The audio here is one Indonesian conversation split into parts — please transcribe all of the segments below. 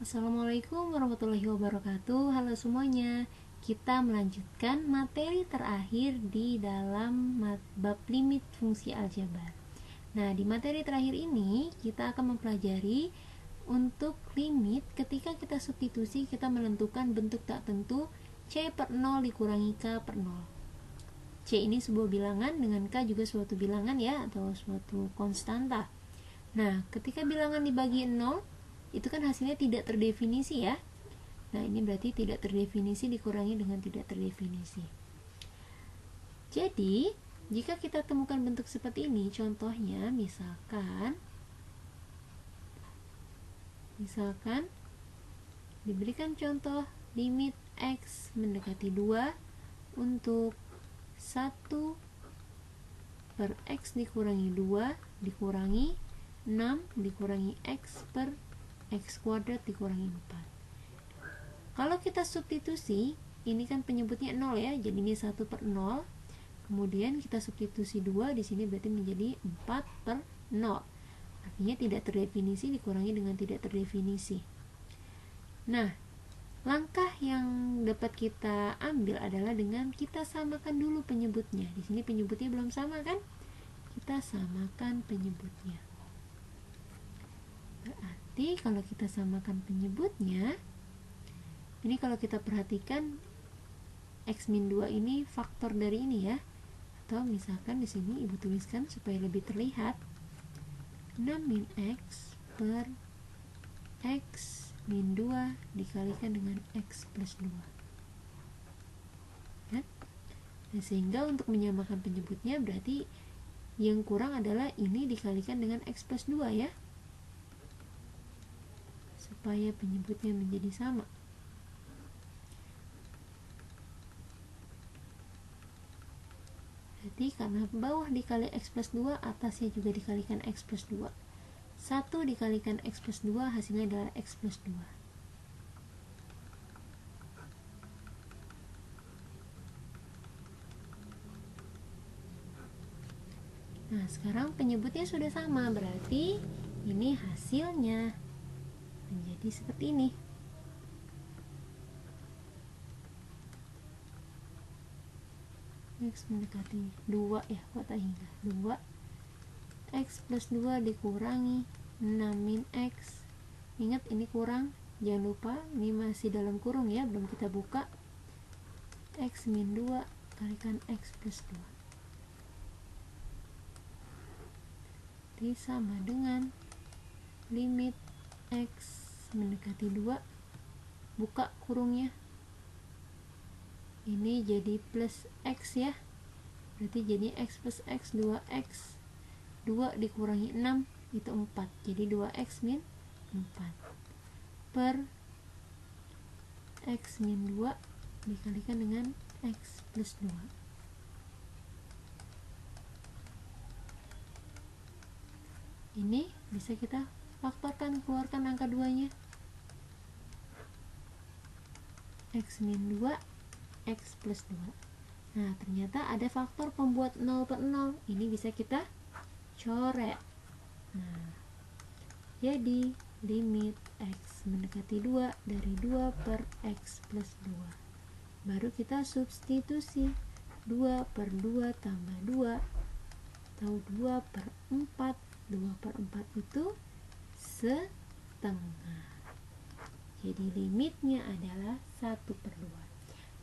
Assalamualaikum warahmatullahi wabarakatuh. Halo semuanya. Kita melanjutkan materi terakhir di dalam bab limit fungsi aljabar. Nah, di materi terakhir ini kita akan mempelajari untuk limit ketika kita substitusi, kita menentukan bentuk tak tentu C per 0 dikurangi K per 0. C ini sebuah bilangan, dengan K juga suatu bilangan ya, atau suatu konstanta. Nah, ketika bilangan dibagi 0, itu kan hasilnya tidak terdefinisi ya. Nah, ini berarti tidak terdefinisi dikurangi dengan tidak terdefinisi. Jadi, jika kita temukan bentuk seperti ini, contohnya misalkan diberikan contoh limit X mendekati 2 untuk 1 per X dikurangi 2 dikurangi 6 dikurangi X per X kuadrat dikurangi 4. Kalau kita substitusi, ini kan penyebutnya 0 ya, jadi ini 1 per 0. Kemudian kita substitusi 2, di sini berarti menjadi 4 per 0. Artinya tidak terdefinisi dikurangi dengan tidak terdefinisi. Nah, langkah yang dapat kita ambil adalah dengan kita samakan dulu penyebutnya. Di sini penyebutnya belum sama kan? Kita samakan penyebutnya. Berarti kalau kita samakan penyebutnya, ini kalau kita perhatikan X-2 ini faktor dari ini ya. Atau misalkan di sini Ibu tuliskan supaya lebih terlihat 6-X per X-2 dikalikan dengan X plus 2 ya? Nah, sehingga untuk menyamakan penyebutnya berarti yang kurang adalah ini dikalikan dengan X plus 2 ya, supaya penyebutnya menjadi sama. Jadi karena bawah dikali X plus 2, atasnya juga dikalikan X plus 2. 1 dikalikan X plus 2 hasilnya adalah X plus 2. Nah, sekarang penyebutnya sudah sama, berarti ini hasilnya menjadi seperti ini. X mendekati 2 ya, kota hingga 2 X plus 2 dikurangi 6-X. Ingat ini kurang, jangan lupa ini masih dalam kurung ya, belum kita buka. X-2 kalikan X plus 2 jadi sama dengan limit X mendekati 2, buka kurungnya, ini jadi plus X ya, berarti jadi X plus X 2X, 2 dikurangi 6 itu 4, jadi 2X min 4 per X min 2 dikalikan dengan X plus 2. Ini bisa kita faktorkan, keluarkan angka 2 nya, X min 2 X plus 2. Nah, ternyata ada faktor pembuat 0 per 0. Ini bisa kita coret. Nah, jadi limit X mendekati 2 dari 2 per X plus 2. Baru kita substitusi 2 per 2 tambah 2 atau 2 per 4. 2 per 4 itu setengah. Jadi limitnya adalah 1 per 2.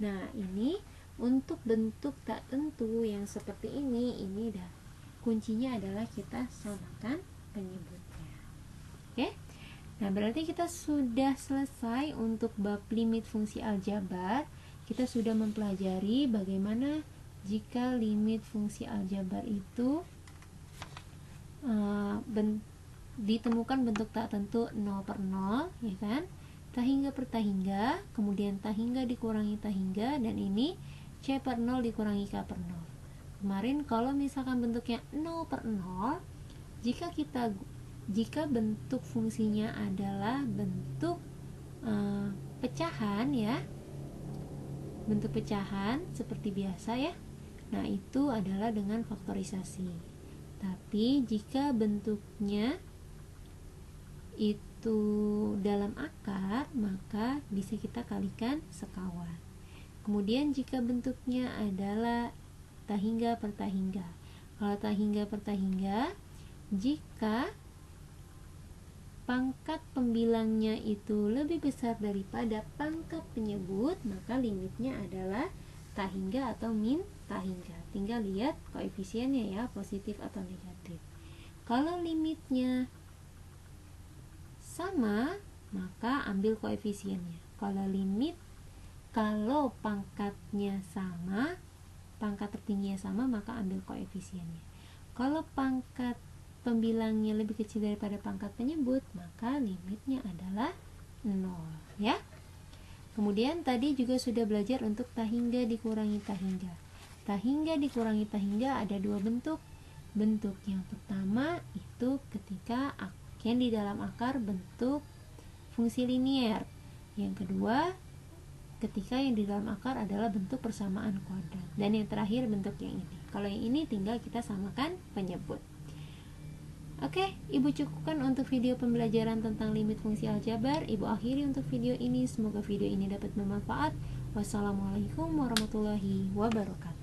Nah, ini untuk bentuk tak tentu yang seperti ini dah kuncinya adalah kita samakan penyebutnya. Oke? Nah, berarti kita sudah selesai untuk bab limit fungsi aljabar. Kita sudah mempelajari bagaimana jika limit fungsi aljabar itu ditemukan bentuk tak tentu 0 per 0, ya kan? Tahingga per tahingga, kemudian tahingga dikurangi tahingga, dan ini C per 0 dikurangi K per 0. Kemarin kalau misalkan bentuknya 0 per 0, jika bentuk fungsinya adalah bentuk pecahan ya, bentuk pecahan seperti biasa ya, nah itu adalah dengan faktorisasi. Tapi jika bentuknya itu dalam akar, maka bisa kita kalikan sekawan. Kemudian jika bentuknya adalah tahingga per tahingga. Kalau tahingga per tahingga, jika pangkat pembilangnya itu lebih besar daripada pangkat penyebut, maka limitnya adalah tahingga atau min tahingga. Tinggal lihat koefisiennya ya, positif atau negatif. Kalau limitnya sama, maka ambil koefisiennya. Kalau pangkatnya sama, pangkat tertingginya sama, maka ambil koefisiennya. Kalau pangkat pembilangnya lebih kecil daripada pangkat penyebut, maka limitnya adalah 0 ya. Kemudian tadi juga sudah belajar untuk tahingga dikurangi tahingga. Tahingga dikurangi tahingga ada dua bentuk. Bentuk yang pertama itu ketika yang di dalam akar bentuk fungsi linier. Yang kedua, ketika yang di dalam akar adalah bentuk persamaan kuadrat. Dan yang terakhir bentuk yang ini. Kalau yang ini tinggal kita samakan penyebut. Oke, Ibu cukupkan untuk video pembelajaran tentang limit fungsi aljabar. Ibu akhiri untuk video ini. Semoga video ini dapat bermanfaat. Wassalamualaikum warahmatullahi wabarakatuh.